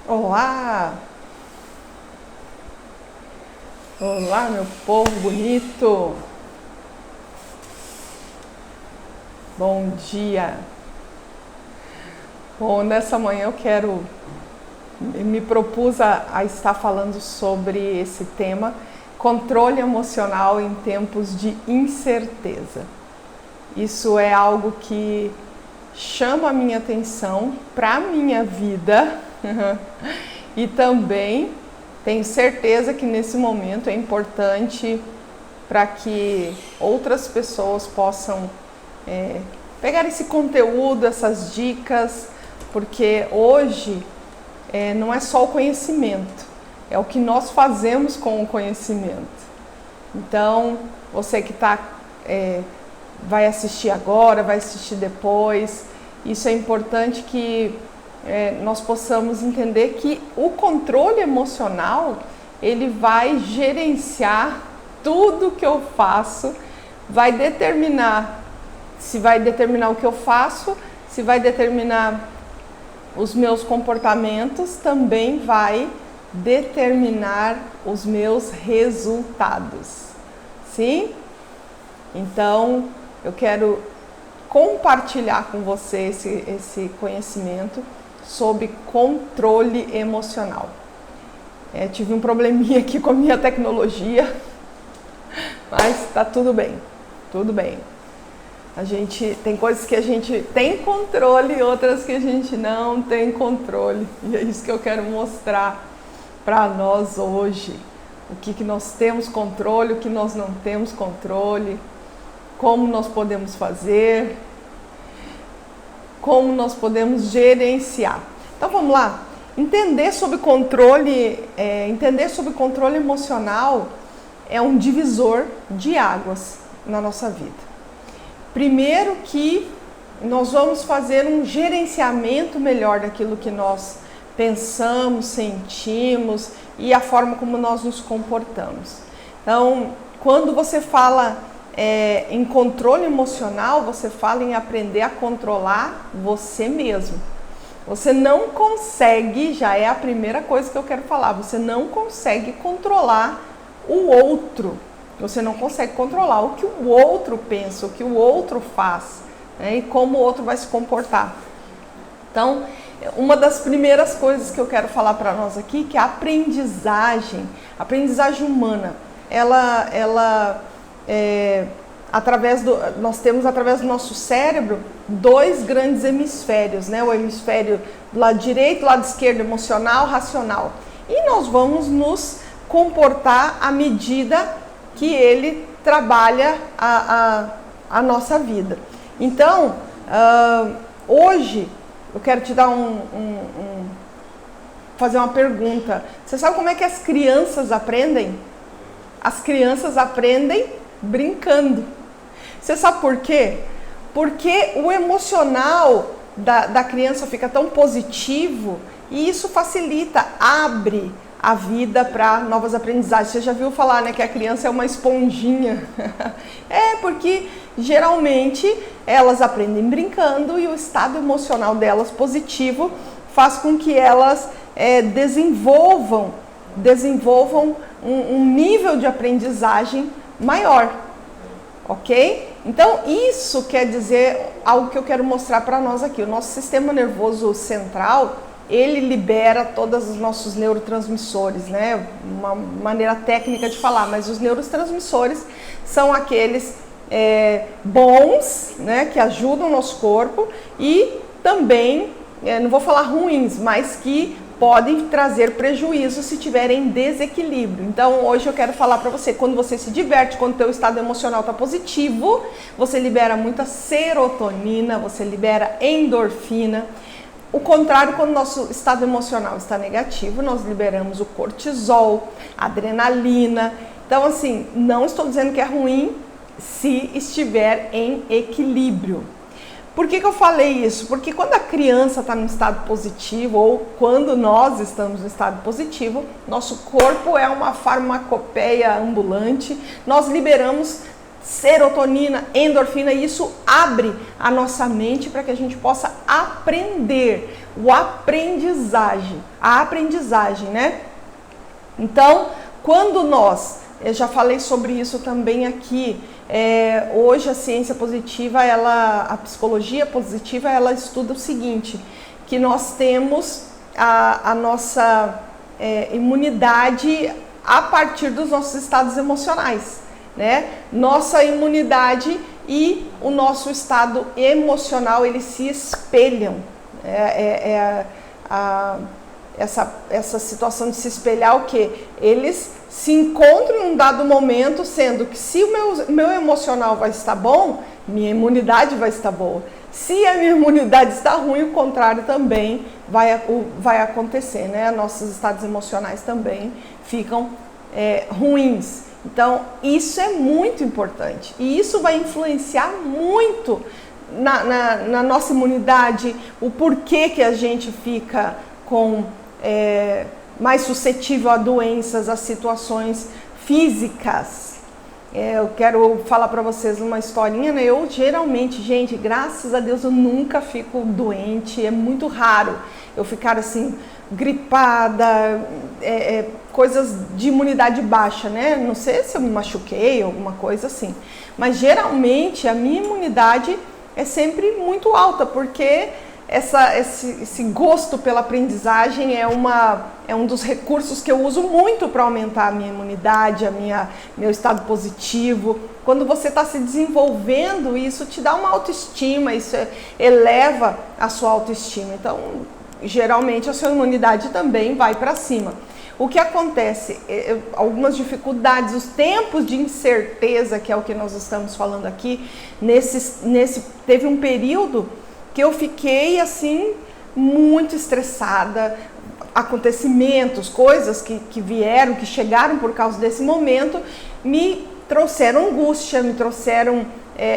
Olá! Olá, meu povo bonito! Bom dia! Bom, nessa manhã me propus a estar falando sobre esse tema, controle emocional em tempos de incerteza. Isso é algo que chama a minha atenção para a minha vida e também tenho certeza que nesse momento é importante para que outras pessoas possam pegar esse conteúdo, essas dicas, porque hoje não é só o conhecimento, é o que nós fazemos com o conhecimento. Então, você que vai assistir agora, vai assistir depois, isso é importante que nós possamos entender que o controle emocional, ele vai gerenciar tudo que eu faço, vai determinar se vai determinar o que eu faço, se vai determinar os meus comportamentos, também vai determinar os meus resultados. Sim? Então, eu quero compartilhar com você esse conhecimento sobre controle emocional. Tive um probleminha aqui com a minha tecnologia, mas tá tudo bem, tudo bem. Tem coisas que a gente tem controle, outras que a gente não tem controle. E é isso que eu quero mostrar para nós hoje. O que nós temos controle, o que nós não temos controle, como nós podemos fazer, como nós podemos gerenciar. Então vamos lá, entender sobre controle emocional é um divisor de águas na nossa vida. Primeiro que nós vamos fazer um gerenciamento melhor daquilo que nós pensamos, sentimos e a forma como nós nos comportamos. Então, quando você fala em controle emocional, você fala em aprender a controlar você mesmo. Você não consegue, já é a primeira coisa que eu quero falar, você não consegue controlar o outro. Você não consegue controlar o que o outro pensa, o que o outro faz, né, e como o outro vai se comportar. Então, uma das primeiras coisas que eu quero falar para nós aqui, que é a aprendizagem humana. Nós temos através do nosso cérebro dois grandes hemisférios, né? O hemisfério do lado direito, lado esquerdo, emocional, racional. E nós vamos nos comportar à medida que ele trabalha a nossa vida. Então, hoje eu quero te dar fazer uma pergunta. Você sabe como é que as crianças aprendem? As crianças aprendem brincando. Você sabe por quê? Porque o emocional da criança fica tão positivo e isso facilita, abre a vida para novas aprendizagens. Você já viu falar, né, que a criança é uma esponjinha? Porque geralmente elas aprendem brincando e o estado emocional delas positivo faz com que elas desenvolvam um nível de aprendizagem maior, ok? Então isso quer dizer algo que eu quero mostrar para nós aqui. O nosso sistema nervoso central, ele libera todos os nossos neurotransmissores, né? Uma maneira técnica de falar, mas os neurotransmissores são aqueles bons, né? Que ajudam o nosso corpo e também, não vou falar ruins, mas que podem trazer prejuízo se tiverem desequilíbrio. Então hoje eu quero falar para você, quando você se diverte, quando o teu estado emocional está positivo, você libera muita serotonina, você libera endorfina. O contrário, quando o nosso estado emocional está negativo, nós liberamos o cortisol, a adrenalina. Então, assim, não estou dizendo que é ruim se estiver em equilíbrio. Por que eu falei isso? Porque quando a criança está no estado positivo ou quando nós estamos no estado positivo, nosso corpo é uma farmacopeia ambulante, nós liberamos serotonina, endorfina, e isso abre a nossa mente para que a gente possa aprender. a aprendizagem, né? Então, quando nós, eu já falei sobre isso também aqui, hoje a ciência positiva, a psicologia positiva, ela estuda o seguinte, que nós temos a nossa imunidade a partir dos nossos estados emocionais, né? Nossa imunidade e o nosso estado emocional, eles se espelham. Essa situação de se espelhar, o quê? Eles se encontram em um dado momento, sendo que se o meu emocional vai estar bom, minha imunidade vai estar boa. Se a minha imunidade está ruim, o contrário também vai acontecer, né? Nossos estados emocionais também ficam ruins. Então, isso é muito importante e isso vai influenciar muito na nossa imunidade, o porquê que a gente fica mais suscetível a doenças, a situações físicas. Eu quero falar para vocês uma historinha, né? Eu geralmente, gente, graças a Deus eu nunca fico doente, é muito raro eu ficar assim, gripada, coisas de imunidade baixa, né? Não sei se eu me machuquei, alguma coisa assim, mas geralmente a minha imunidade é sempre muito alta, porque esse gosto pela aprendizagem é um dos recursos que eu uso muito para aumentar a minha imunidade, meu estado positivo. Quando você está se desenvolvendo, isso te dá uma autoestima, isso eleva a sua autoestima. Então, geralmente a sua imunidade também vai para cima. O que acontece? Algumas dificuldades, os tempos de incerteza, que é o que nós estamos falando aqui, teve um período que eu fiquei assim muito estressada, acontecimentos, coisas que vieram, que chegaram por causa desse momento, me trouxeram angústia, me trouxeram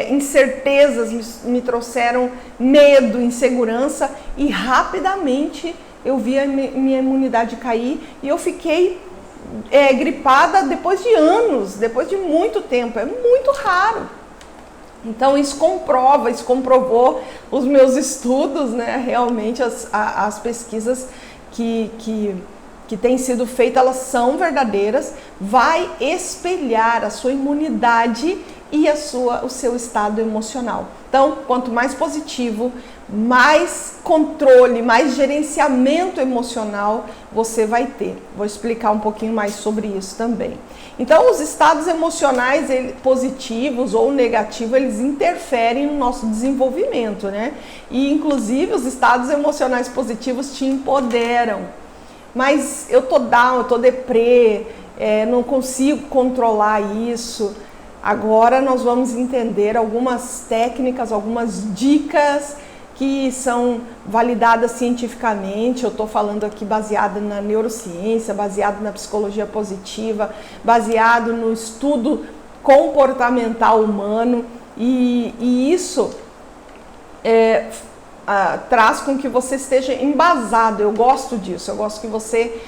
incertezas, me trouxeram medo, insegurança, e rapidamente eu vi a minha imunidade cair e eu fiquei gripada depois de anos, depois de muito tempo. É muito raro. Então isso comprovou os meus estudos, né? Realmente as pesquisas que têm sido feitas, elas são verdadeiras. Vai espelhar a sua imunidade e o seu estado emocional. Então, quanto mais positivo, mais controle, mais gerenciamento emocional você vai ter. Vou explicar um pouquinho mais sobre isso também. Então, os estados emocionais positivos ou negativos, eles interferem no nosso desenvolvimento, né? E, inclusive, os estados emocionais positivos te empoderam. Mas eu tô down, eu tô deprê, não consigo controlar isso. Agora nós vamos entender algumas técnicas, algumas dicas que são validadas cientificamente. Eu estou falando aqui baseado na neurociência, baseado na psicologia positiva, baseado no estudo comportamental humano, e isso traz com que você esteja embasado. Eu gosto disso, eu gosto que você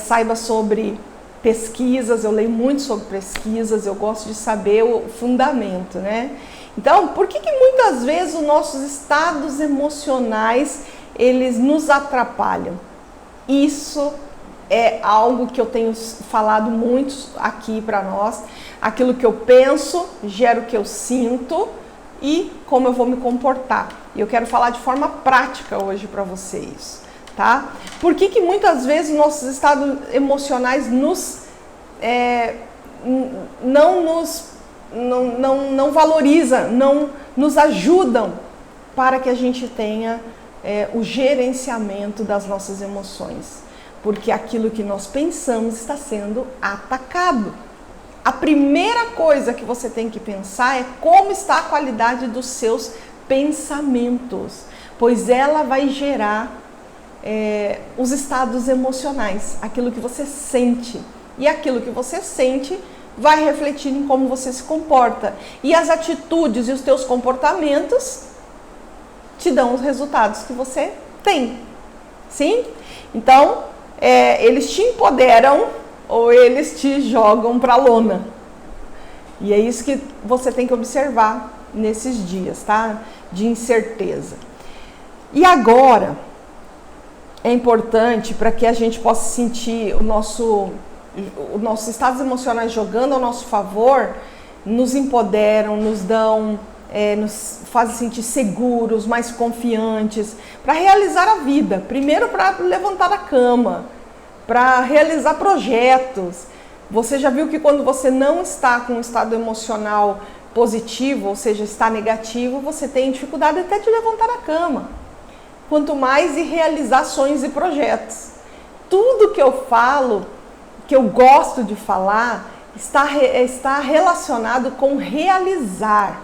saiba sobre pesquisas, eu leio muito sobre pesquisas, eu gosto de saber o fundamento, né? Então, por que muitas vezes os nossos estados emocionais, eles nos atrapalham? Isso é algo que eu tenho falado muito aqui para nós. Aquilo que eu penso gera o que eu sinto e como eu vou me comportar. E eu quero falar de forma prática hoje para vocês, tá? Por que muitas vezes nossos estados emocionais não valorizam, não nos ajudam para que a gente tenha o gerenciamento das nossas emoções? Porque aquilo que nós pensamos está sendo atacado. A primeira coisa que você tem que pensar é como está a qualidade dos seus pensamentos, pois ela vai gerar os estados emocionais, aquilo que você sente. E aquilo que você sente vai refletir em como você se comporta. E as atitudes e os teus comportamentos te dão os resultados que você tem. Sim? Então, eles te empoderam ou eles te jogam para a lona. E é isso que você tem que observar nesses dias, tá? De incerteza. E agora, é importante para que a gente possa sentir os nossos estados emocionais jogando ao nosso favor, nos empoderam, nos dão, nos fazem sentir seguros, mais confiantes, para realizar a vida. Primeiro, para levantar da cama, para realizar projetos. Você já viu que quando você não está com um estado emocional positivo, ou seja, está negativo, você tem dificuldade até de levantar da cama. Quanto mais de realizar sonhos e projetos. Tudo que eu falo, que eu gosto de falar, está relacionado com realizar,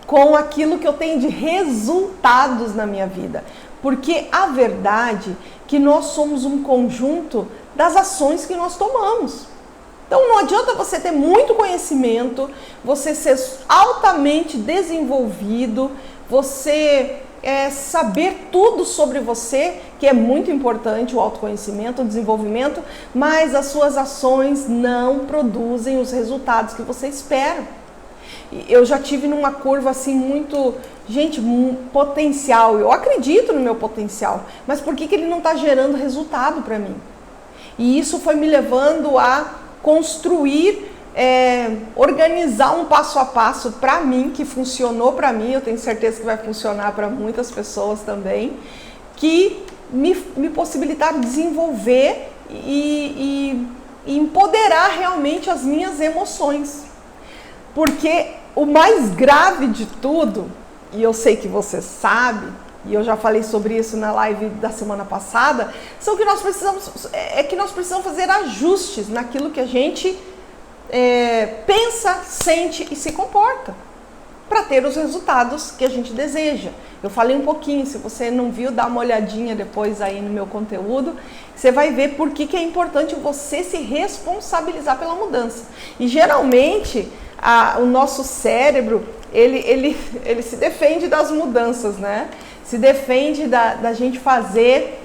com aquilo que eu tenho de resultados na minha vida. Porque a verdade é que nós somos um conjunto das ações que nós tomamos. Então não adianta você ter muito conhecimento, você ser altamente desenvolvido, você saber tudo sobre você, que é muito importante, o autoconhecimento, o desenvolvimento, mas as suas ações não produzem os resultados que você espera. Eu já tive numa curva assim muito, gente, potencial, eu acredito no meu potencial, mas por que ele não está gerando resultado para mim? E isso foi me levando a construir, organizar um passo a passo para mim, que funcionou para mim, eu tenho certeza que vai funcionar para muitas pessoas também, que me possibilitaram desenvolver e empoderar realmente as minhas emoções. Porque o mais grave de tudo, e eu sei que você sabe, e eu já falei sobre isso na live da semana passada, são que nós precisamos fazer ajustes naquilo que a gente pensa, sente e se comporta para ter os resultados que a gente deseja. Eu falei um pouquinho, se você não viu, dá uma olhadinha depois aí no meu conteúdo, você vai ver por que é importante você se responsabilizar pela mudança. E geralmente o nosso cérebro, ele se defende das mudanças, né? Se defende da gente fazer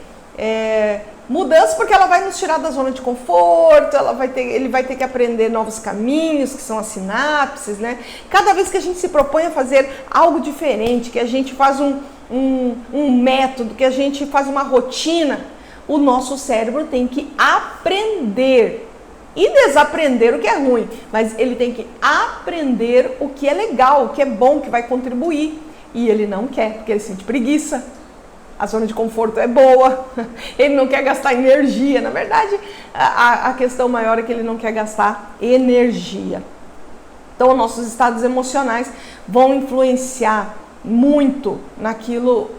mudança, porque ela vai nos tirar da zona de conforto, ele vai ter que aprender novos caminhos, que são as sinapses, né? Cada vez que a gente se propõe a fazer algo diferente, que a gente faz um método, que a gente faz uma rotina, o nosso cérebro tem que aprender e desaprender o que é ruim, mas ele tem que aprender o que é legal, o que é bom, o que vai contribuir. E ele não quer, porque ele sente preguiça. A zona de conforto é boa, ele não quer gastar energia. Na verdade, a questão maior é que ele não quer gastar energia. Então, nossos estados emocionais vão influenciar muito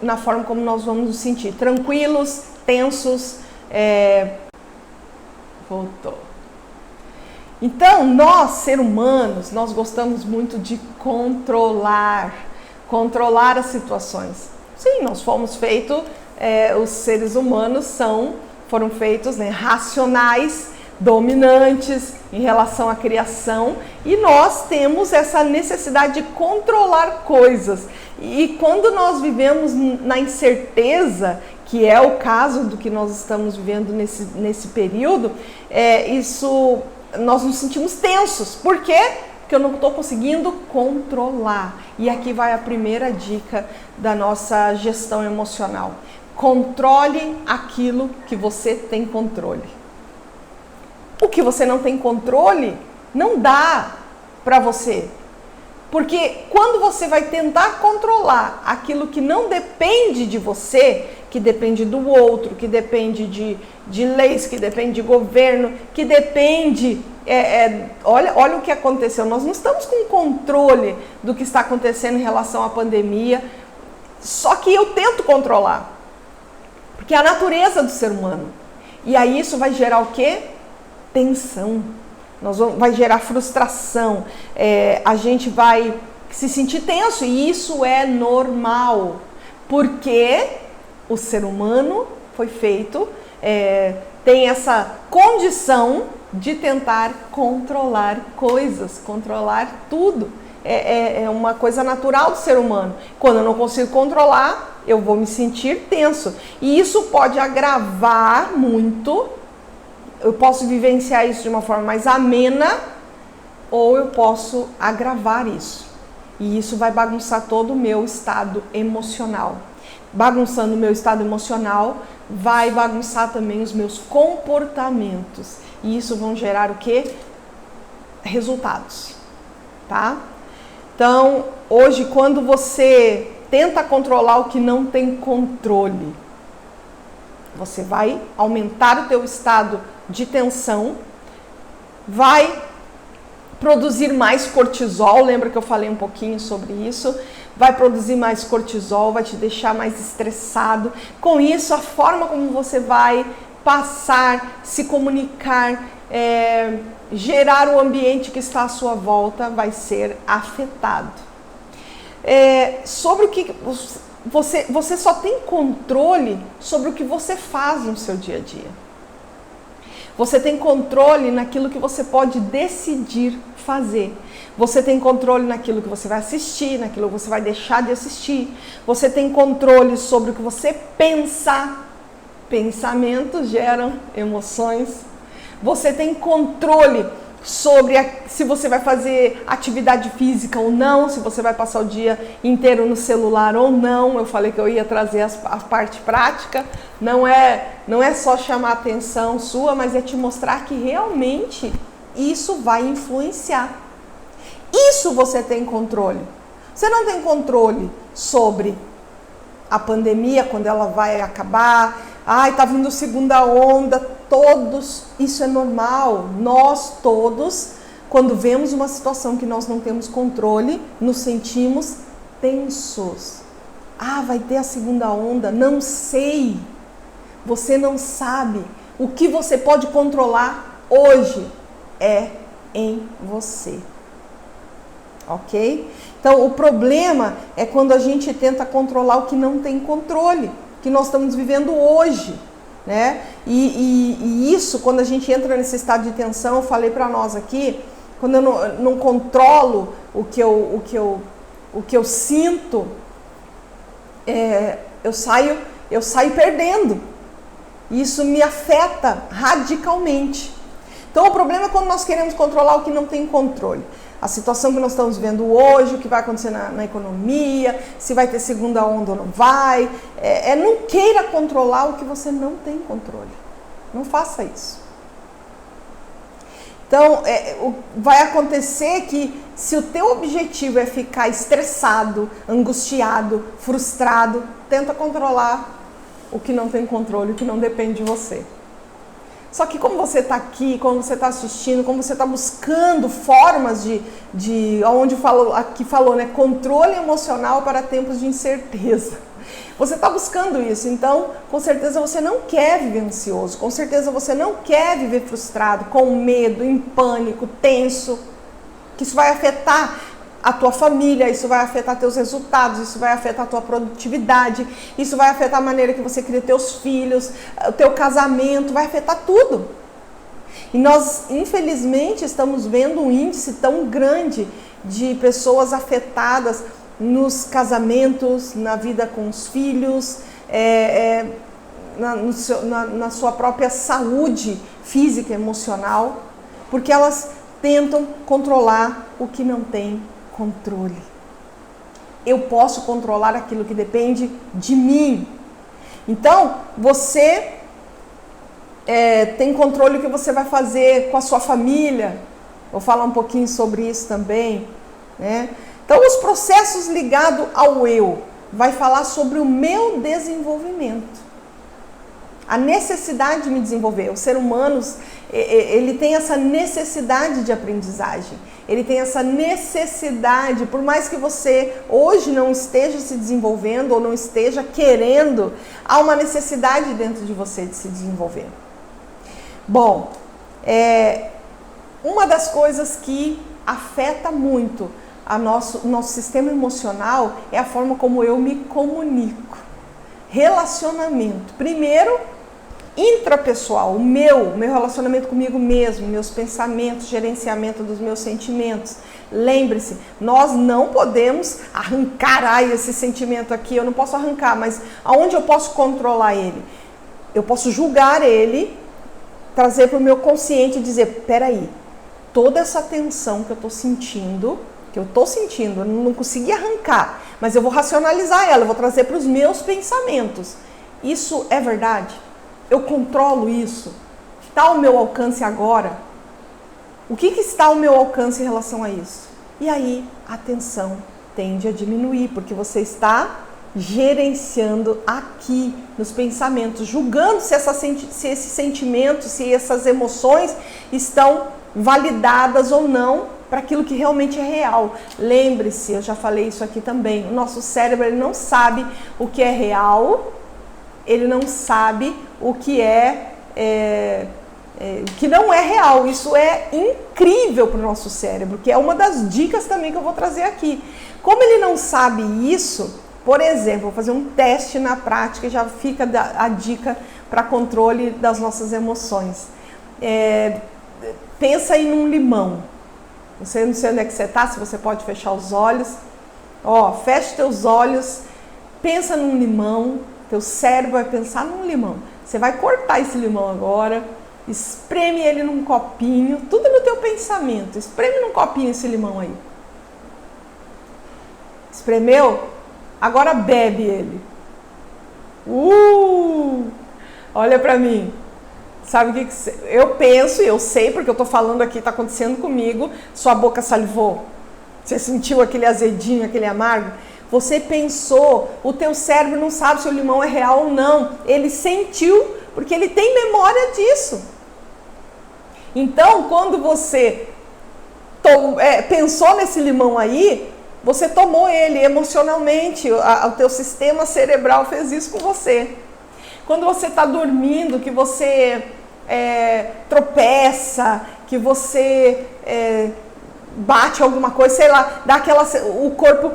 na forma como nós vamos nos sentir. Tranquilos, tensos. Voltou. Então, nós, seres humanos, nós gostamos muito de controlar as situações. Sim, nós fomos feitos, os seres humanos foram feitos, né, racionais, dominantes em relação à criação, e nós temos essa necessidade de controlar coisas. E quando nós vivemos na incerteza, que é o caso do que nós estamos vivendo nesse período, nós nos sentimos tensos. Por quê? Porque eu não estou conseguindo controlar. E aqui vai a primeira dica da nossa gestão emocional. Controle aquilo que você tem controle. O que você não tem controle, não dá para você. Porque quando você vai tentar controlar aquilo que não depende de você, que depende do outro, que depende de leis, que depende de governo, que depende... olha o que aconteceu. Nós não estamos com controle do que está acontecendo em relação à pandemia, só que eu tento controlar. Porque é a natureza do ser humano. E aí isso vai gerar o quê? Tensão. Vai gerar frustração. A gente vai se sentir tenso, e isso é normal. Porque o ser humano foi feito, tem essa condição de tentar controlar coisas, controlar tudo. É uma coisa natural do ser humano. Quando eu não consigo controlar, eu vou me sentir tenso. E isso pode agravar muito. Eu posso vivenciar isso de uma forma mais amena, ou eu posso agravar isso. E isso vai bagunçar todo o meu estado emocional. bagunçando o meu estado emocional, vai bagunçar também os meus comportamentos. E isso vão gerar o quê? Resultados, tá? Então, hoje, quando você tenta controlar o que não tem controle, você vai aumentar o teu estado de tensão, vai produzir mais cortisol, lembra que eu falei um pouquinho sobre isso? Vai produzir mais cortisol, vai te deixar mais estressado. Com isso, a forma como você vai passar, se comunicar, gerar o ambiente que está à sua volta vai ser afetado. Sobre o que você só tem controle sobre o que você faz no seu dia a dia. Você tem controle naquilo que você pode decidir fazer. Você tem controle naquilo que você vai assistir, naquilo que você vai deixar de assistir. Você tem controle sobre o que você pensa. Pensamentos geram emoções. Você tem controle sobre se você vai fazer atividade física ou não, se você vai passar o dia inteiro no celular ou não. Eu falei que eu ia trazer a parte prática. Não é só chamar a atenção sua, mas é te mostrar que realmente isso vai influenciar. Isso você tem controle. Você não tem controle sobre a pandemia, quando ela vai acabar. Ai, tá vindo segunda onda, todos, isso é normal. Nós todos, quando vemos uma situação que nós não temos controle, nos sentimos tensos. Ah, vai ter a segunda onda, não sei. Você não sabe. O que você pode controlar hoje é em você. Ok? Então, o problema é quando a gente tenta controlar o que não tem controle, que nós estamos vivendo hoje, né? E isso, quando a gente entra nesse estado de tensão, eu falei para nós aqui, quando eu não controlo o que eu sinto, eu saio perdendo. Isso me afeta radicalmente. Então, o problema é quando nós queremos controlar o que não tem controle. A situação que nós estamos vivendo hoje, o que vai acontecer na economia, se vai ter segunda onda ou não vai. Não queira controlar o que você não tem controle. Não faça isso. Então, vai acontecer que se o teu objetivo é ficar estressado, angustiado, frustrado, tenta controlar o que não tem controle, o que não depende de você. Só que como você está aqui, como você está assistindo, como você está buscando formas onde aqui falou, né, controle emocional para tempos de incerteza. Você está buscando isso, então com certeza você não quer viver ansioso, com certeza você não quer viver frustrado, com medo, em pânico, tenso, que isso vai afetar a tua família, isso vai afetar teus resultados, isso vai afetar a tua produtividade, isso vai afetar a maneira que você cria teus filhos, o teu casamento, vai afetar tudo. E nós, infelizmente, estamos vendo um índice tão grande de pessoas afetadas nos casamentos, na vida com os filhos, na sua própria saúde física e emocional, porque elas tentam controlar o que não tem controle. Eu posso controlar aquilo que depende de mim. Então, você tem controle do que você vai fazer com a sua família. Vou falar um pouquinho sobre isso também, né? Então, os processos ligados ao eu vai falar sobre o meu desenvolvimento. A necessidade de me desenvolver. Os seres humanos, ele tem essa necessidade de aprendizagem. Ele tem essa necessidade, por mais que você hoje não esteja se desenvolvendo ou não esteja querendo, há uma necessidade dentro de você de se desenvolver. Bom, uma das coisas que afeta muito nosso sistema emocional é a forma como eu me comunico. Relacionamento. Primeiro, intrapessoal, o meu relacionamento comigo mesmo, meus pensamentos, gerenciamento dos meus sentimentos. Lembre-se, nós não podemos arrancar esse sentimento aqui, eu não posso arrancar, mas aonde eu posso controlar ele? Eu posso julgar ele, trazer para o meu consciente e dizer, peraí, toda essa tensão que eu estou sentindo, que eu estou sentindo, eu não consegui arrancar, mas eu vou racionalizar ela, eu vou trazer para os meus pensamentos. Isso é verdade? Eu controlo isso? Está ao meu alcance agora? O que está ao meu alcance em relação a isso? E aí a tensão tende a diminuir, porque você está gerenciando aqui nos pensamentos, julgando se esses sentimentos, se essas emoções estão validadas ou não para aquilo que realmente é real. Lembre-se, eu já falei isso aqui também, o nosso cérebro ele não sabe o que é real, ele não sabe o que que não é real. Isso é incrível para o nosso cérebro, que é uma das dicas também que eu vou trazer aqui. Como ele não sabe isso, por exemplo, vou fazer um teste na prática e já fica a dica para controle das nossas emoções. Pensa aí num limão. Você não sei onde é que você está, se você pode fechar os olhos. Fecha teus olhos, pensa num limão, teu cérebro vai pensar num limão. Você vai cortar esse limão agora, espreme ele num copinho, tudo no teu pensamento. Espreme num copinho esse limão aí. Espremeu? Agora bebe ele. Olha pra mim. Sabe o que eu penso e eu sei, porque eu tô falando aqui, tá acontecendo comigo. Sua boca salivou. Você sentiu aquele azedinho, aquele amargo? Você pensou, o teu cérebro não sabe se o limão é real ou não. Ele sentiu, porque ele tem memória disso. Então, quando você pensou nesse limão aí, você tomou ele emocionalmente, o teu sistema cerebral fez isso com você. Quando você está dormindo, que você tropeça, que você bate alguma coisa, sei lá, o corpo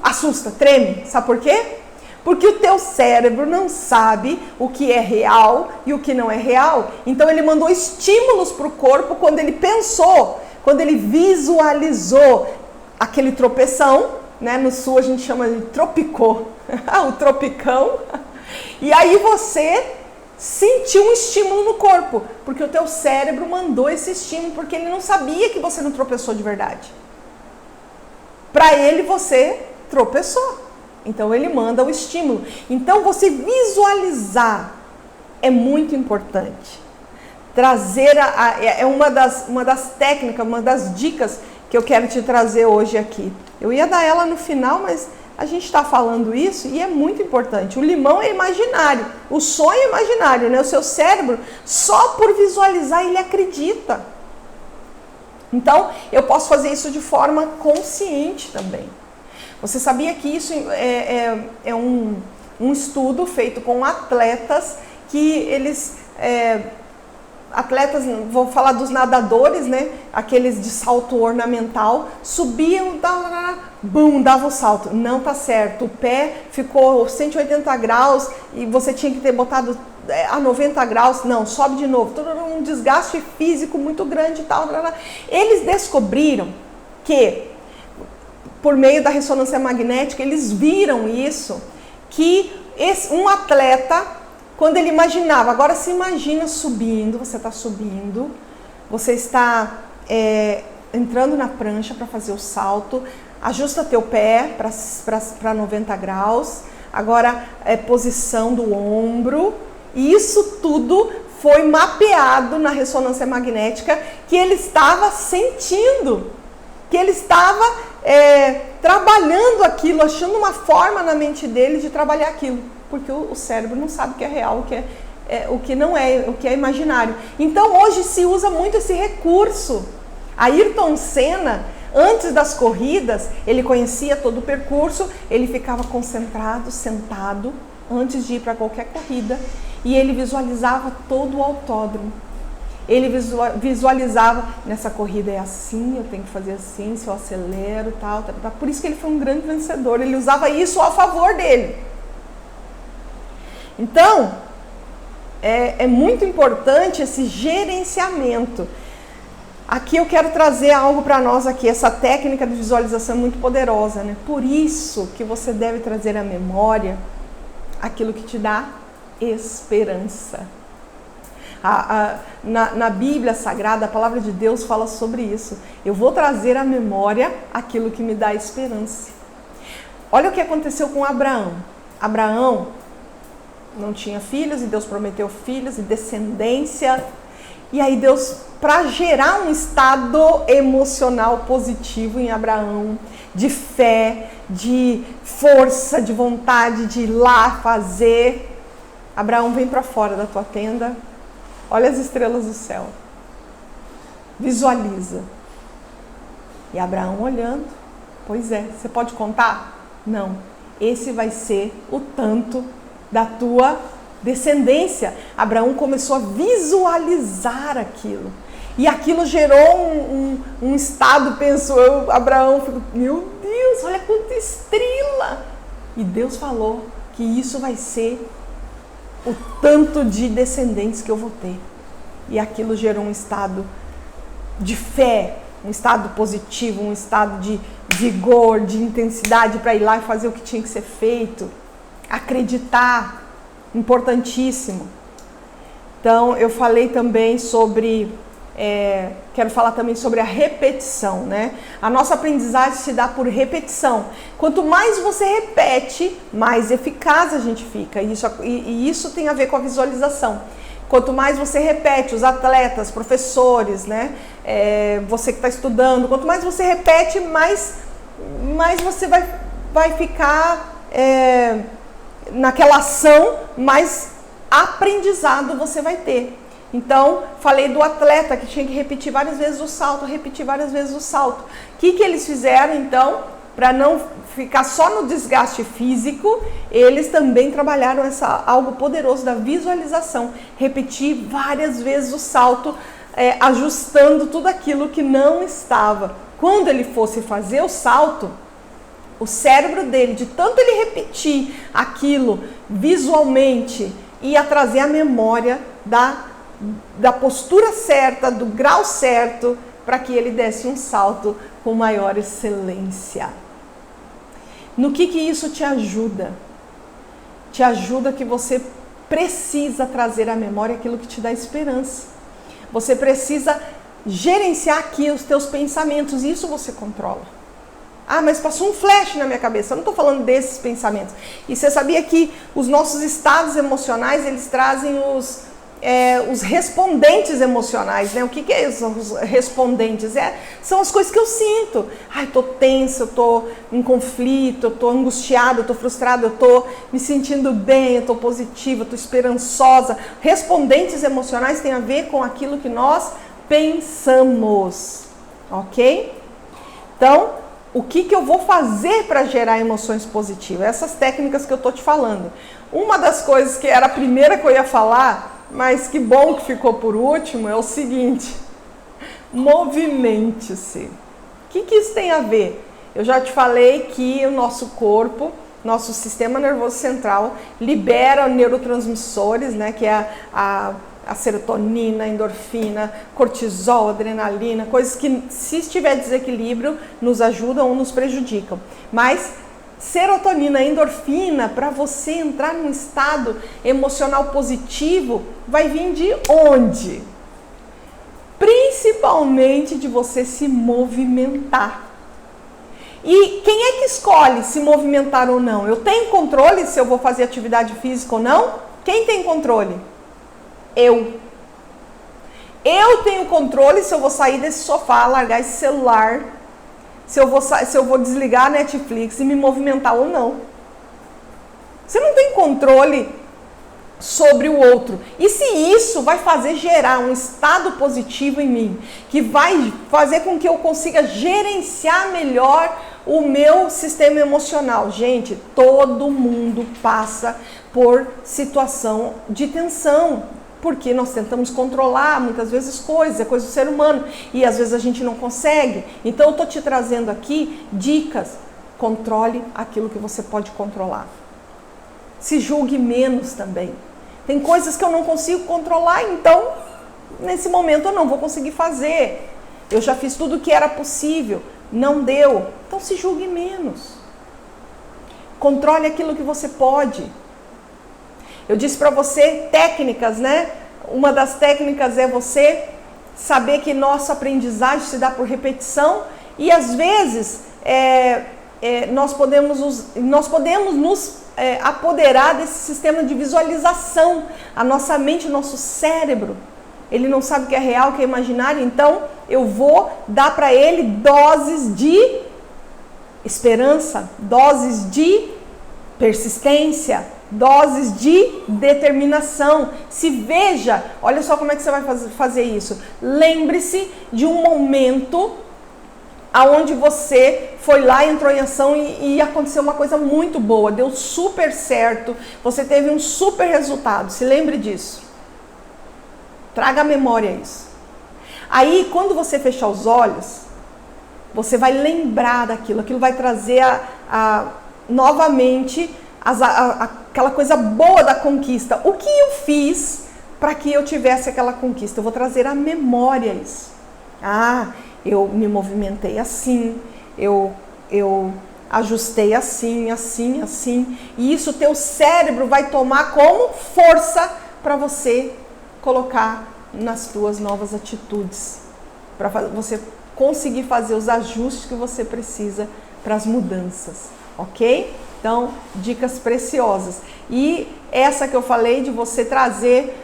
assusta, treme. Sabe por quê? Porque o teu cérebro não sabe o que é real e o que não é real. Então ele mandou estímulos para o corpo quando ele pensou, quando ele visualizou aquele tropeção, né? No sul a gente chama de tropicô, o tropicão. E aí você sentiu um estímulo no corpo, porque o teu cérebro mandou esse estímulo, porque ele não sabia que você não tropeçou de verdade. Para ele você tropeçou, então ele manda o estímulo. Então você visualizar é muito importante. Trazer é uma das técnicas, uma das dicas que eu quero te trazer hoje aqui. Eu ia dar ela no final, mas a gente está falando isso e é muito importante. O limão é imaginário, o sonho é imaginário, né? O seu cérebro, só por visualizar, ele acredita. Então, eu posso fazer isso de forma consciente também. Você sabia que isso é um estudo feito com atletas que eles... atletas, vou falar dos nadadores, né? Aqueles de salto ornamental, subiam, dava o salto. Não tá certo, o pé ficou 180 graus e você tinha que ter botado a 90 graus. Não, sobe de novo. Todo um desgaste físico muito grande e tal. Eles descobriram que, por meio da ressonância magnética, eles viram isso, que um atleta... Quando ele imaginava, agora se imagina subindo, você está subindo, você está entrando na prancha para fazer o salto, ajusta teu pé para 90 graus, agora posição do ombro, e isso tudo foi mapeado na ressonância magnética, que ele estava sentindo, que ele estava trabalhando aquilo, achando uma forma na mente dele de trabalhar aquilo. Porque o cérebro não sabe o que é real, o que não é, o que é imaginário. Então hoje se usa muito esse recurso. Ayrton Senna, antes das corridas, ele conhecia todo o percurso, ele ficava concentrado, sentado, antes de ir para qualquer corrida, e ele visualizava todo o autódromo. Ele visualizava, nessa corrida é assim, eu tenho que fazer assim, se eu acelero, tal. Por isso que ele foi um grande vencedor, ele usava isso a favor dele. Então, é muito importante esse gerenciamento. Aqui eu quero trazer algo para nós aqui, essa técnica de visualização é muito poderosa, né? Por isso que você deve trazer à memória aquilo que te dá esperança. Na Bíblia Sagrada, a palavra de Deus fala sobre isso. Eu vou trazer à memória aquilo que me dá esperança. Olha o que aconteceu com Abraão. Abraão não tinha filhos e Deus prometeu filhos e descendência. E aí Deus, para gerar um estado emocional positivo em Abraão, de fé, de força, de vontade de ir lá fazer, Abraão, vem para fora da tua tenda, olha as estrelas do céu, visualiza. E Abraão olhando, pois é, você pode contar? Não, esse vai ser o tanto da tua descendência. Abraão começou a visualizar aquilo. E aquilo gerou um estado, penso eu, Abraão ficou, meu Deus, olha quanta estrela. E Deus falou que isso vai ser o tanto de descendentes que eu vou ter. E aquilo gerou um estado de fé, um estado positivo, um estado de vigor, de intensidade para ir lá e fazer o que tinha que ser feito. Acreditar. Importantíssimo. Então, eu falei também sobre, quero falar também sobre a repetição, né? A nossa aprendizagem se dá por repetição. Quanto mais você repete, mais eficaz a gente fica. E isso tem a ver com a visualização. Quanto mais você repete, os atletas, professores, né? Você que está estudando, quanto mais você repete, mais você vai ficar... naquela ação, mais aprendizado você vai ter. Então, falei do atleta que tinha que repetir várias vezes o salto, O que eles fizeram, então, para não ficar só no desgaste físico, eles também trabalharam algo poderoso da visualização. Repetir várias vezes o salto, ajustando tudo aquilo que não estava. Quando ele fosse fazer o salto, o cérebro dele, de tanto ele repetir aquilo visualmente, ia trazer a memória da postura certa, do grau certo, para que ele desse um salto com maior excelência. No que isso te ajuda? Te ajuda que você precisa trazer à memória aquilo que te dá esperança. Você precisa gerenciar aqui os teus pensamentos, e isso você controla. Ah, mas passou um flash na minha cabeça. Eu não estou falando desses pensamentos. E você sabia que os nossos estados emocionais, eles trazem os respondentes emocionais, né? O que é isso, os respondentes? São as coisas que eu sinto. Ai, estou tensa, eu estou em conflito, eu estou angustiada, eu estou frustrada, eu estou me sentindo bem, eu estou positiva, eu estou esperançosa. Respondentes emocionais têm a ver com aquilo que nós pensamos, ok? Então, o que eu vou fazer para gerar emoções positivas? Essas técnicas que eu estou te falando. Uma das coisas que era a primeira que eu ia falar, mas que bom que ficou por último, é o seguinte: movimente-se. O que isso tem a ver? Eu já te falei que o nosso corpo, nosso sistema nervoso central, libera neurotransmissores, né, que é a serotonina, a endorfina, cortisol, adrenalina, coisas que, se estiver desequilíbrio, nos ajudam ou nos prejudicam. Mas serotonina, endorfina, para você entrar num estado emocional positivo, vai vir de onde? Principalmente de você se movimentar. E quem é que escolhe se movimentar ou não? Eu tenho controle se eu vou fazer atividade física ou não? Quem tem controle? Eu tenho controle se eu vou sair desse sofá, largar esse celular, se eu vou desligar a Netflix e me movimentar ou não. Você não tem controle sobre o outro. E se isso vai gerar um estado positivo em mim, que vai fazer com que eu consiga gerenciar melhor o meu sistema emocional. Gente, todo mundo passa por situação de tensão, porque nós tentamos controlar muitas vezes coisas, é coisa do ser humano, e às vezes a gente não consegue. Então eu estou te trazendo aqui dicas. Controle aquilo que você pode controlar. Se julgue menos também. Tem coisas que eu não consigo controlar, então nesse momento eu não vou conseguir fazer. Eu já fiz tudo o que era possível, não deu. Então se julgue menos. Controle aquilo que você pode. Eu disse para você técnicas, né? uma das técnicas é você saber que nossa aprendizagem se dá por repetição e às vezes nós podemos nos apoderar desse sistema de visualização. A nossa mente, o nosso cérebro, ele não sabe o que é real, o que é imaginário, então eu vou dar para ele doses de esperança, doses de persistência, doses de determinação. Se veja, olha só como é que você vai fazer isso. Lembre-se de um momento aonde você foi lá, entrou em ação e aconteceu uma coisa muito boa, deu super certo, você teve um super resultado. Se lembre disso. Traga à memória isso. Aí, quando você fechar os olhos, você vai lembrar daquilo, aquilo vai trazer novamente aquela coisa boa da conquista. O que eu fiz para que eu tivesse aquela conquista? Eu vou trazer à memória isso. Eu me movimentei assim, eu ajustei assim, assim, assim. E isso teu cérebro vai tomar como força para você colocar nas tuas novas atitudes, para você conseguir fazer os ajustes que você precisa para as mudanças, ok? Então, dicas preciosas. E essa que eu falei de você trazer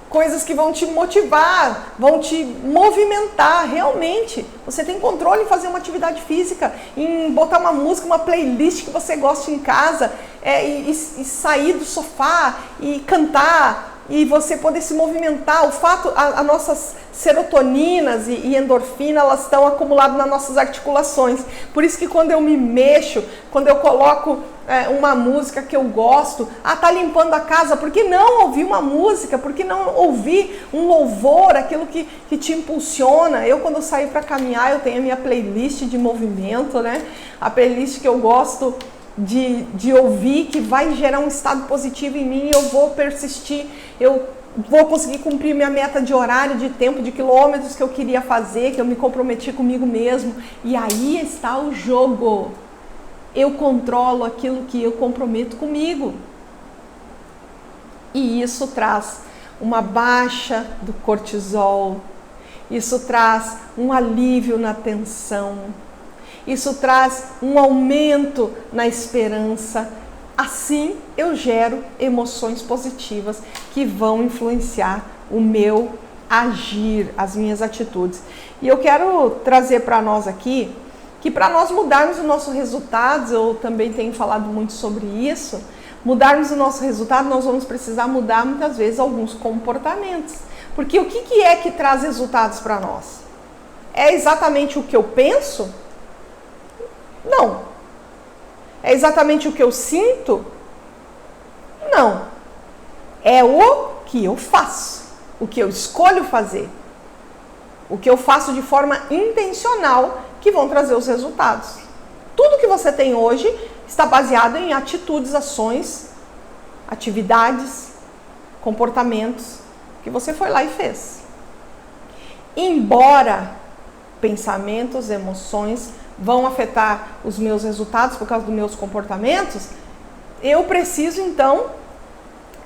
coisas que vão te motivar, vão te movimentar, realmente. Você tem controle em fazer uma atividade física, em botar uma música, uma playlist que você gosta em casa, e sair do sofá e cantar, e você poder se movimentar. O fato, as nossas serotoninas e endorfina, elas estão acumuladas nas nossas articulações. Por isso que quando eu me mexo, quando eu coloco uma música que eu gosto, tá limpando a casa, por que não ouvir uma música? Por que não ouvir um louvor, aquilo que te impulsiona? Eu, quando eu saio para caminhar, eu tenho a minha playlist de movimento, né? A playlist que eu gosto de ouvir, que vai gerar um estado positivo em mim. Eu vou persistir, eu vou conseguir cumprir minha meta de horário, de tempo, de quilômetros que eu queria fazer, que eu me comprometi comigo mesmo. E aí está o jogo. Eu controlo aquilo que eu comprometo comigo. E isso traz uma baixa do cortisol, isso traz um alívio na tensão, isso traz um aumento na esperança. Assim eu gero emoções positivas que vão influenciar o meu agir, as minhas atitudes. E eu quero trazer para nós aqui que para nós mudarmos os nossos resultados, eu também tenho falado muito sobre isso, mudarmos o nosso resultado, nós vamos precisar mudar muitas vezes alguns comportamentos. Porque o que é que traz resultados para nós? É exatamente o que eu penso? Não. É exatamente o que eu sinto? Não. É o que eu faço, o que eu escolho fazer, o que eu faço de forma intencional que vão trazer os resultados. Tudo que você tem hoje está baseado em atitudes, ações, atividades, comportamentos que você foi lá e fez. Embora pensamentos, emoções vão afetar os meus resultados por causa dos meus comportamentos, eu preciso então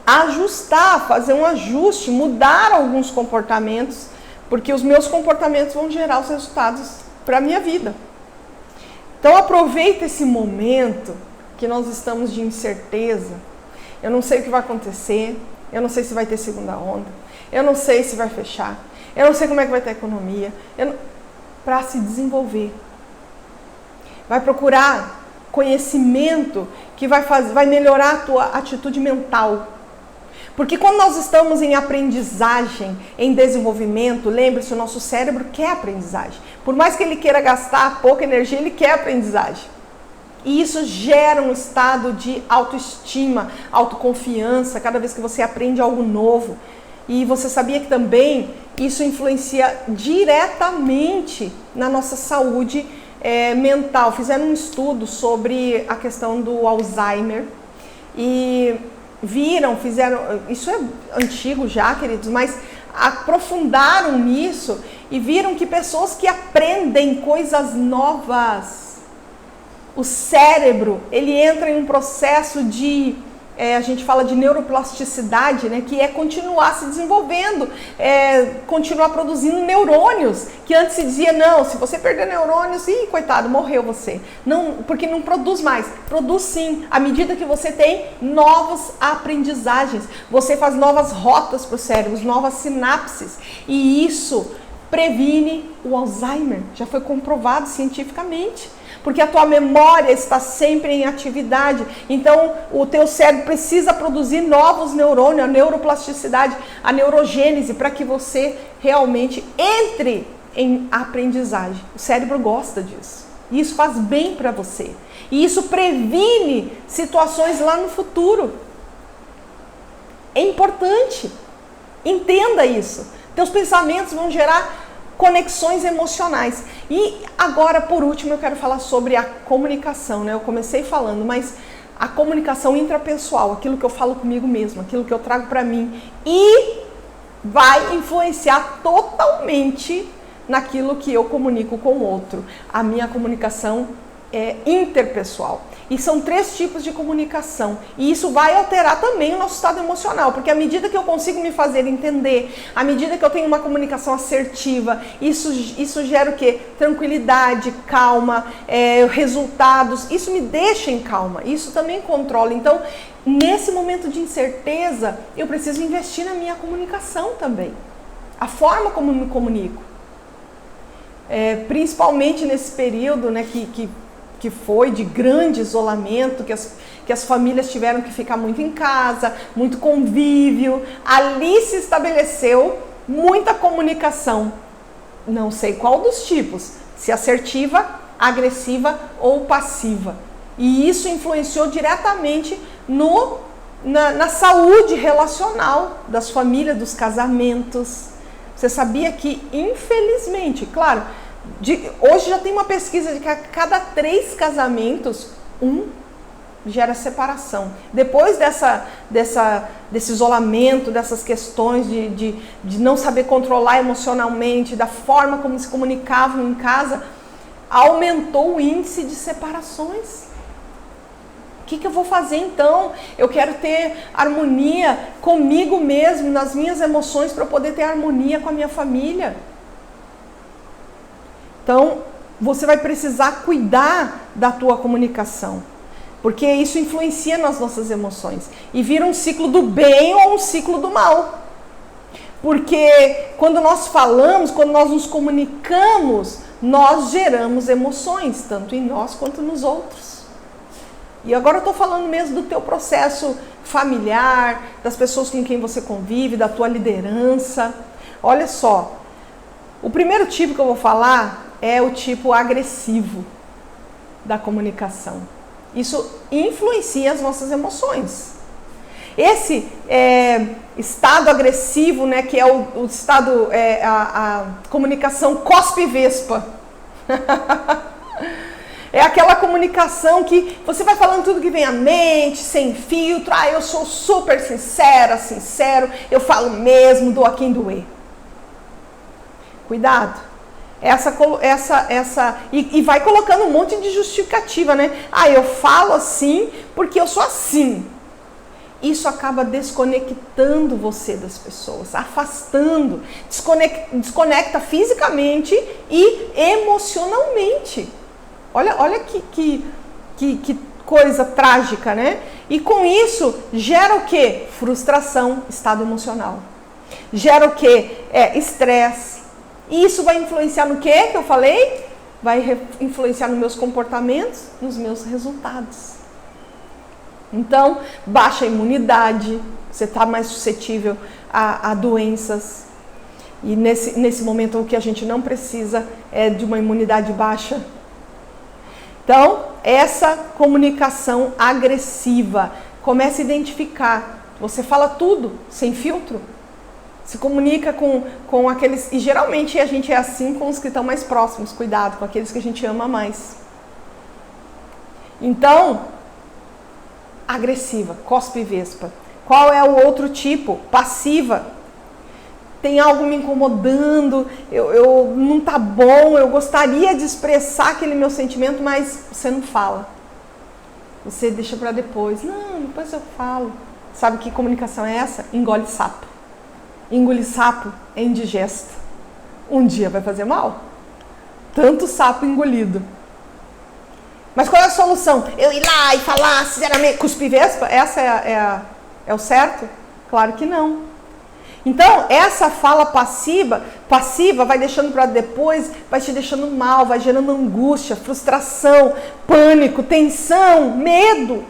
ajustar, fazer um ajuste, mudar alguns comportamentos, porque os meus comportamentos vão gerar os resultados para a minha vida. Então aproveita esse momento que nós estamos de incerteza. Eu não sei o que vai acontecer, eu não sei se vai ter segunda onda, eu não sei se vai fechar, eu não sei como é que vai ter a economia, para se desenvolver. Vai procurar conhecimento que vai melhorar a tua atitude mental. Porque quando nós estamos em aprendizagem, em desenvolvimento, lembre-se, o nosso cérebro quer aprendizagem. Por mais que ele queira gastar pouca energia, ele quer aprendizagem. E isso gera um estado de autoestima, autoconfiança, cada vez que você aprende algo novo. E você sabia que também isso influencia diretamente na nossa saúde mental. Fizeram um estudo sobre a questão do Alzheimer e fizeram, isso é antigo já, queridos, mas aprofundaram nisso e viram que pessoas que aprendem coisas novas, o cérebro, ele entra em um processo de a gente fala de neuroplasticidade, né, que é continuar se desenvolvendo, continuar produzindo neurônios, que antes se dizia, não, se você perder neurônios, coitado, morreu você. Não, porque não produz mais. Produz sim, à medida que você tem novas aprendizagens, você faz novas rotas para o cérebro, novas sinapses, e isso previne o Alzheimer, já foi comprovado cientificamente. Porque a tua memória está sempre em atividade. Então, o teu cérebro precisa produzir novos neurônios, a neuroplasticidade, a neurogênese, para que você realmente entre em aprendizagem. O cérebro gosta disso. E isso faz bem para você. E isso previne situações lá no futuro. É importante. Entenda isso. Teus pensamentos vão gerar conexões emocionais. E agora, por último, eu quero falar sobre a comunicação, né? Eu comecei falando, mas a comunicação intrapessoal, aquilo que eu falo comigo mesmo, aquilo que eu trago para mim, e vai influenciar totalmente naquilo que eu comunico com o outro. A minha comunicação é interpessoal. E são 3 tipos de comunicação. E isso vai alterar também o nosso estado emocional, porque à medida que eu consigo me fazer entender, à medida que eu tenho uma comunicação assertiva, isso gera o quê? Tranquilidade, calma, resultados. Isso me deixa em calma, isso também controla. Então, nesse momento de incerteza, eu preciso investir na minha comunicação também. A forma como eu me comunico. Principalmente nesse período, né, que foi de grande isolamento, que as famílias tiveram que ficar muito em casa, muito convívio. Ali se estabeleceu muita comunicação. Não sei qual dos tipos, se assertiva, agressiva ou passiva. E isso influenciou diretamente na saúde relacional das famílias, dos casamentos. Você sabia que, infelizmente, claro, hoje já tem uma pesquisa de que a cada 3 casamentos, gera separação. Depois desse isolamento, dessas questões de não saber controlar emocionalmente, da forma como se comunicavam em casa, aumentou o índice de separações. O que eu vou fazer então? Eu quero ter harmonia comigo mesmo, nas minhas emoções, para eu poder ter harmonia com a minha família. Então, você vai precisar cuidar da tua comunicação, porque isso influencia nas nossas emoções e vira um ciclo do bem ou um ciclo do mal. Porque quando nós falamos, quando nós nos comunicamos, nós geramos emoções, tanto em nós quanto nos outros. E agora eu estou falando mesmo do teu processo familiar, das pessoas com quem você convive, da tua liderança. Olha só, o primeiro tipo que eu vou falar é o tipo agressivo da comunicação. Isso influencia as nossas emoções. Esse estado agressivo, né, que é o estado, a comunicação cospe-vespa. É aquela comunicação que você vai falando tudo que vem à mente, sem filtro. Eu sou super sincera, sincero, eu falo mesmo, dou a quem doer. Cuidado. E vai colocando um monte de justificativa, né? Eu falo assim porque eu sou assim. Isso acaba desconectando você das pessoas, afastando, desconecta fisicamente e emocionalmente. Olha que coisa trágica, né? E com isso gera o quê? Frustração, estado emocional. Gera o quê? Estresse. E isso vai influenciar no quê que eu falei? Vai influenciar nos meus comportamentos, nos meus resultados. Então, baixa imunidade, você está mais suscetível a doenças. E nesse momento o que a gente não precisa é de uma imunidade baixa. Então, essa comunicação agressiva, comece a identificar. Você fala tudo, sem filtro. Se comunica com aqueles... E geralmente a gente é assim com os que estão mais próximos. Cuidado, com aqueles que a gente ama mais. Então, agressiva, cospe-vespa. Qual é o outro tipo? Passiva. Tem algo me incomodando, eu não tá bom, eu gostaria de expressar aquele meu sentimento, mas você não fala. Você deixa para depois. Não, depois eu falo. Sabe que comunicação é essa? Engole sapo. Engolir sapo é indigesto. Um dia vai fazer mal. Tanto sapo engolido. Mas qual é a solução? Eu ir lá e falar sinceramente, cuspir vespa? Essa é o certo? Claro que não. Então, essa fala passiva vai deixando para depois, vai te deixando mal, vai gerando angústia, frustração, pânico, tensão, medo.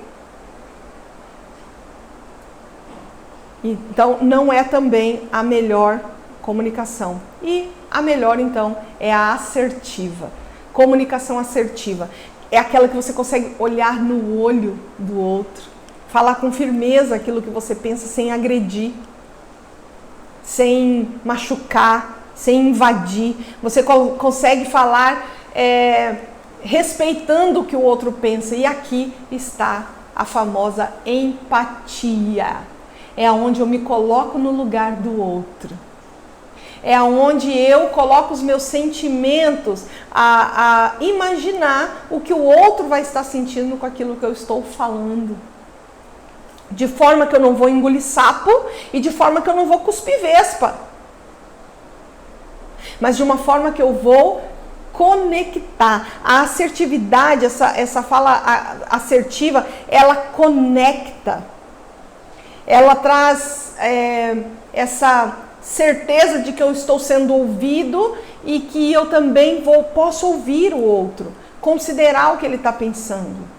Então, não é também a melhor comunicação. E a melhor, então, é a assertiva. Comunicação assertiva. É aquela que você consegue olhar no olho do outro, falar com firmeza aquilo que você pensa sem agredir, sem machucar, sem invadir. Você consegue falar respeitando o que o outro pensa. E aqui está a famosa empatia. É onde eu me coloco no lugar do outro. É onde eu coloco os meus sentimentos a imaginar o que o outro vai estar sentindo com aquilo que eu estou falando. De forma que eu não vou engolir sapo e de forma que eu não vou cuspir vespa. Mas de uma forma que eu vou conectar. A assertividade, essa fala assertiva, ela conecta. Ela traz essa certeza de que eu estou sendo ouvido e que eu também posso ouvir o outro, considerar o que ele está pensando.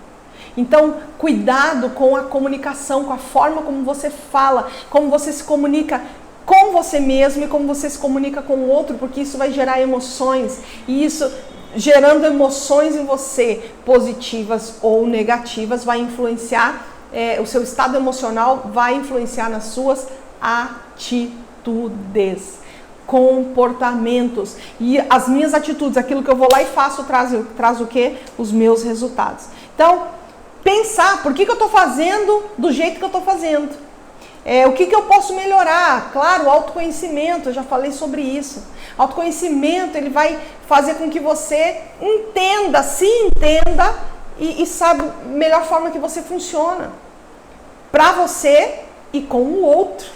Então, cuidado com a comunicação, com a forma como você fala, como você se comunica com você mesmo e como você se comunica com o outro, porque isso vai gerar emoções, e isso, gerando emoções em você, positivas ou negativas, vai influenciar, o seu estado emocional vai influenciar nas suas atitudes, comportamentos. E as minhas atitudes, aquilo que eu vou lá e faço, traz o quê? Os meus resultados. Então, pensar, por que eu estou fazendo do jeito que eu estou fazendo? O que eu posso melhorar? Claro, o autoconhecimento, eu já falei sobre isso. Autoconhecimento, ele vai fazer com que você entenda, se entenda e saiba a melhor forma que você funciona. Para você e com o outro.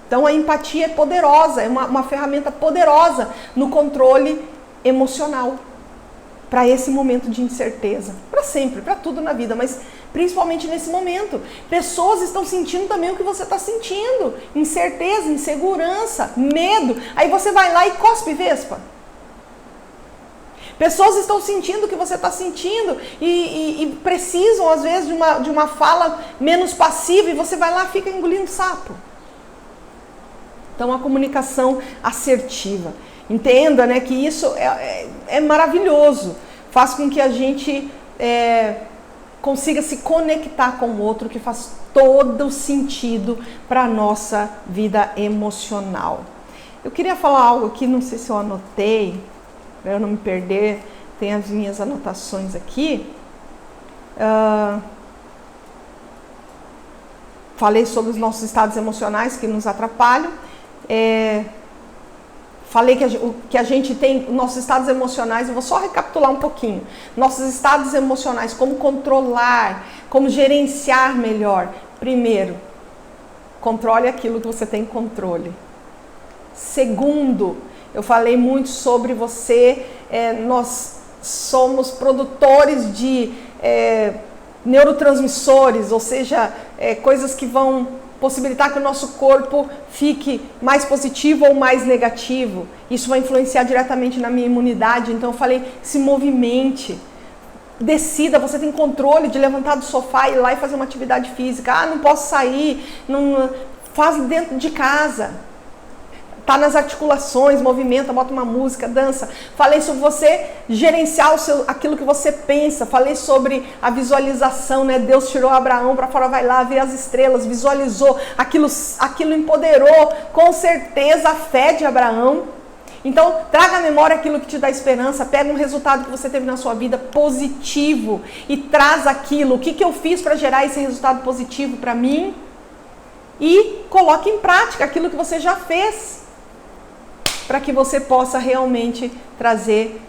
Então a empatia é poderosa, é uma ferramenta poderosa no controle emocional. Para esse momento de incerteza. Para sempre, para tudo na vida, mas principalmente nesse momento. Pessoas estão sentindo também o que você está sentindo. Incerteza, insegurança, medo. Aí você vai lá e cospe vespa. Pessoas estão sentindo o que você está sentindo e precisam, às vezes, de uma fala menos passiva e você vai lá e fica engolindo sapo. Então, a comunicação assertiva. Entenda, né, que isso é maravilhoso. Faz com que a gente consiga se conectar com o outro, que faz todo sentido para a nossa vida emocional. Eu queria falar algo aqui, não sei se eu anotei, para eu não me perder, tem as minhas anotações aqui. Falei sobre os nossos estados emocionais que nos atrapalham. Falei que a gente tem nossos estados emocionais, eu vou só recapitular um pouquinho. Nossos estados emocionais, como controlar, como gerenciar melhor. Primeiro, controle aquilo que você tem controle. Segundo, eu falei muito sobre você, nós somos produtores de neurotransmissores, ou seja, coisas que vão possibilitar que o nosso corpo fique mais positivo ou mais negativo. Isso vai influenciar diretamente na minha imunidade. Então eu falei, se movimente, decida, você tem controle de levantar do sofá e ir lá e fazer uma atividade física. Ah, não posso sair, não, faz dentro de casa. Tá nas articulações, movimenta, bota uma música, dança. Falei sobre você gerenciar aquilo que você pensa. Falei sobre a visualização, né? Deus tirou Abraão para fora, vai lá ver as estrelas, visualizou, aquilo empoderou com certeza a fé de Abraão. Então, traga à memória aquilo que te dá esperança, pega um resultado que você teve na sua vida positivo e traz aquilo. O que eu fiz para gerar esse resultado positivo para mim? E coloque em prática aquilo que você já fez, para que você possa realmente trazer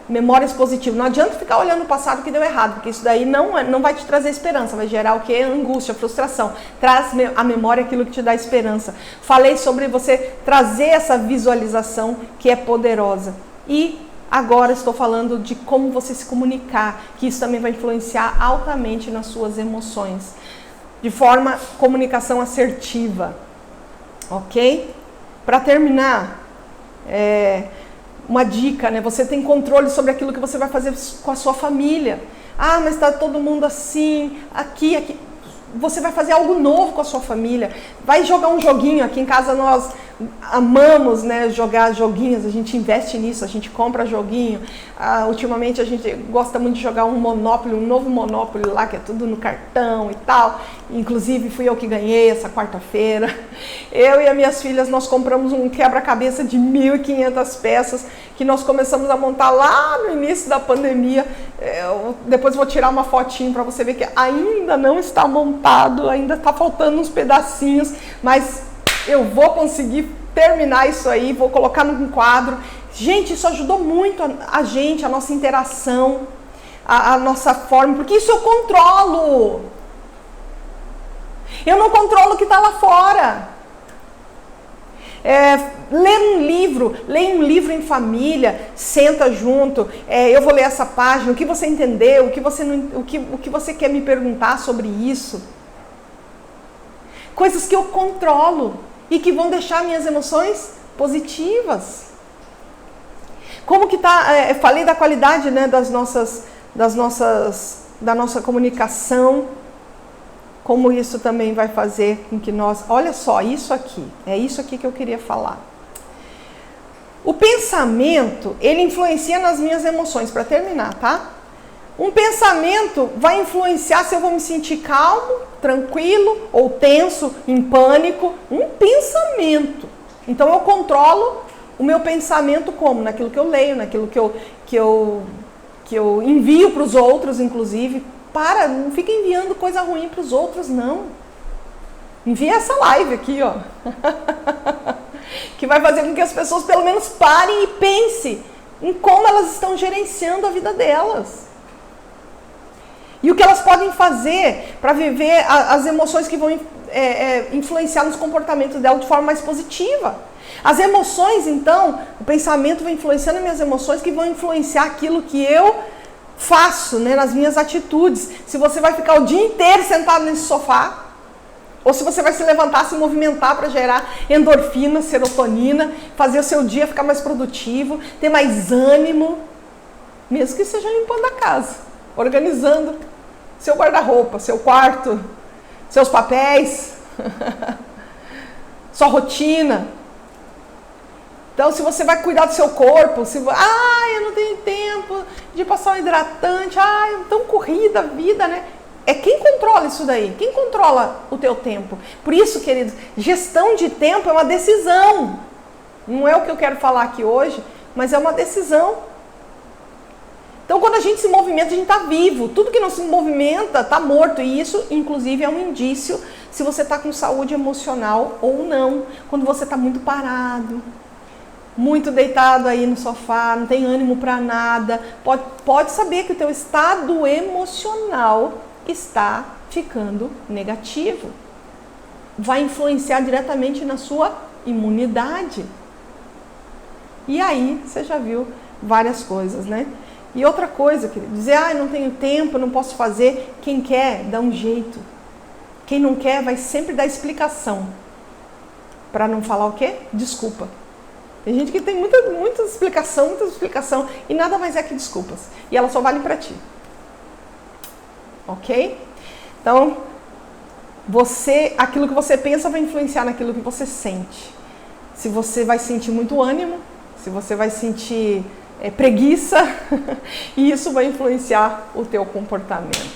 Memórias positivas. Não adianta ficar olhando o passado que deu errado, porque isso daí não vai te trazer esperança, vai gerar o quê? Angústia, frustração. Traz a memória aquilo que te dá esperança. Falei sobre você trazer essa visualização que é poderosa. E agora estou falando de como você se comunicar, que isso também vai influenciar altamente nas suas emoções. De forma, comunicação assertiva. Ok? Para terminar, uma dica, né? Você tem controle sobre aquilo que você vai fazer com a sua família. Ah, mas está todo mundo assim, aqui. Você vai fazer algo novo com a sua família. Vai jogar um joguinho. Aqui em casa nós amamos, né, jogar joguinhos. A gente investe nisso, a gente compra joguinho. Ultimamente a gente gosta muito de jogar um Monopoly, um novo Monopoly lá, que é tudo no cartão e tal. Inclusive fui eu que ganhei essa quarta-feira. Eu e as minhas filhas, nós compramos um quebra-cabeça de 1.500 peças que nós começamos a montar lá no início da pandemia. Depois vou tirar uma fotinho para você ver que ainda não está montado, ainda está faltando uns pedacinhos, mas eu vou conseguir terminar isso aí, vou colocar num quadro. Gente, isso ajudou muito a gente, a nossa interação, a nossa forma, porque isso eu controlo. Eu não controlo o que está lá fora. Leia um livro em família, senta junto, eu vou ler essa página, o que você entendeu, o que você quer me perguntar sobre isso. Coisas que eu controlo e que vão deixar minhas emoções positivas. Como que tá? Falei da qualidade, né, da nossa comunicação. Como isso também vai fazer com que nós... Olha só, isso aqui que eu queria falar. O pensamento, ele influencia nas minhas emoções, para terminar, tá? Um pensamento vai influenciar se eu vou me sentir calmo, tranquilo ou tenso, em pânico. Um pensamento. Então eu controlo o meu pensamento como? Naquilo que eu leio, naquilo que eu envio para os outros, inclusive. Não fica enviando coisa ruim para os outros, não. Envia essa live aqui, ó. Que vai fazer com que as pessoas pelo menos parem e pensem em como elas estão gerenciando a vida delas. E o que elas podem fazer para viver as emoções que vão influenciar nos comportamentos dela de forma mais positiva. As emoções, então, o pensamento vai influenciando as minhas emoções, que vão influenciar aquilo que eu faço, né, nas minhas atitudes. Se você vai ficar o dia inteiro sentado nesse sofá, ou se você vai se levantar, se movimentar para gerar endorfina, serotonina, fazer o seu dia ficar mais produtivo, ter mais ânimo, mesmo que seja limpando a casa, organizando seu guarda-roupa, seu quarto, seus papéis, sua rotina. Então, se você vai cuidar do seu corpo, eu não tenho tempo de passar um hidratante, tão corrida a vida, né? É quem controla isso daí? Quem controla o teu tempo? Por isso, queridos, gestão de tempo é uma decisão. Não é o que eu quero falar aqui hoje, mas é uma decisão. Então, quando a gente se movimenta, a gente está vivo. Tudo que não se movimenta está morto. E isso, inclusive, é um indício se você está com saúde emocional ou não. Quando você está muito parado, muito deitado aí no sofá, não tem ânimo para nada, pode saber que o teu estado emocional está ficando negativo. Vai influenciar diretamente na sua imunidade. E aí, você já viu várias coisas, né? E outra coisa, querido, dizer, eu não tenho tempo, não posso fazer. Quem quer, dá um jeito. Quem não quer, vai sempre dar explicação. Para não falar o quê? Desculpa. Tem gente que tem muita explicação, e nada mais é que desculpas. E elas só valem para ti. Ok? Então, aquilo que você pensa vai influenciar naquilo que você sente. Se você vai sentir muito ânimo, se você vai sentir preguiça, e isso vai influenciar o teu comportamento.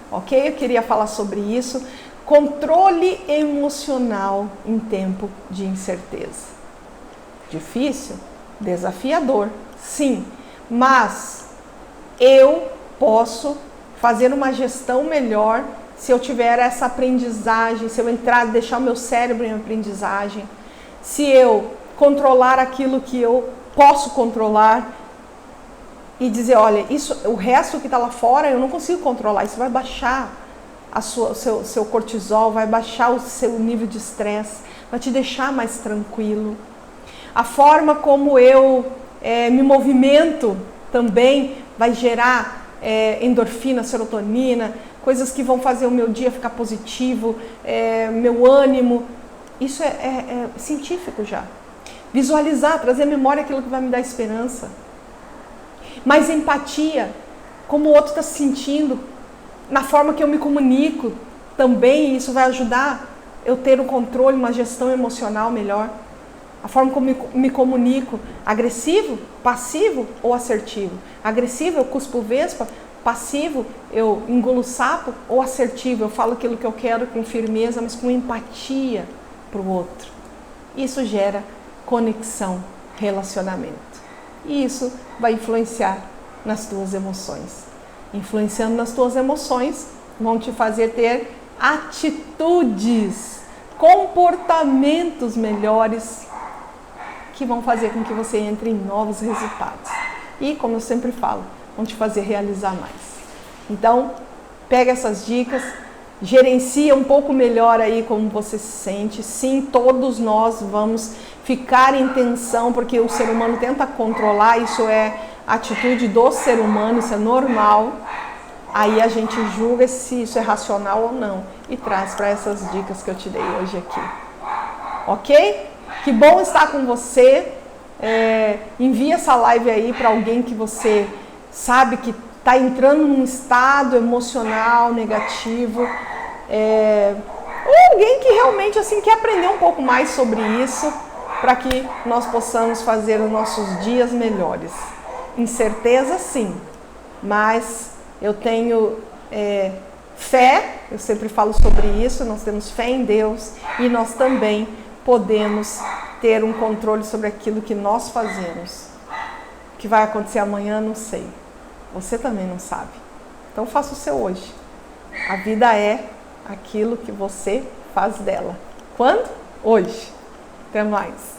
Ok? Eu queria falar sobre isso. Controle emocional em tempo de incerteza. Difícil? Desafiador, sim, mas eu posso fazer uma gestão melhor se eu tiver essa aprendizagem, se eu deixar o meu cérebro em aprendizagem, se eu controlar aquilo que eu posso controlar e dizer, olha, isso, o resto que está lá fora eu não consigo controlar, isso vai baixar o seu cortisol, vai baixar o seu nível de estresse, vai te deixar mais tranquilo. A forma como eu me movimento também vai gerar endorfina, serotonina, coisas que vão fazer o meu dia ficar positivo, meu ânimo. Isso é científico já. Visualizar, trazer à memória aquilo que vai me dar esperança. Mais empatia, como o outro está se sentindo, na forma que eu me comunico também, isso vai ajudar eu ter um controle, uma gestão emocional melhor. A forma como eu me comunico, agressivo, passivo ou assertivo. Agressivo, eu cuspo vespa, passivo, eu engulo sapo, ou assertivo, eu falo aquilo que eu quero com firmeza, mas com empatia para o outro. Isso gera conexão, relacionamento. E isso vai influenciar nas tuas emoções. Influenciando nas tuas emoções, vão te fazer ter atitudes, comportamentos melhores, que vão fazer com que você entre em novos resultados. E, como eu sempre falo, vão te fazer realizar mais. Então, pega essas dicas, gerencia um pouco melhor aí como você se sente. Sim, todos nós vamos ficar em tensão, porque o ser humano tenta controlar, isso é atitude do ser humano, isso é normal. Aí a gente julga se isso é racional ou não e traz para essas dicas que eu te dei hoje aqui. Ok? Que bom estar com você. Envia essa live aí para alguém que você sabe que está entrando num estado emocional negativo. Ou alguém que realmente assim, quer aprender um pouco mais sobre isso, para que nós possamos fazer os nossos dias melhores. Incerteza, sim, mas eu tenho fé, eu sempre falo sobre isso, nós temos fé em Deus e nós também podemos ter um controle sobre aquilo que nós fazemos. O que vai acontecer amanhã, não sei. Você também não sabe. Então faça o seu hoje. A vida é aquilo que você faz dela. Quando? Hoje. Até mais.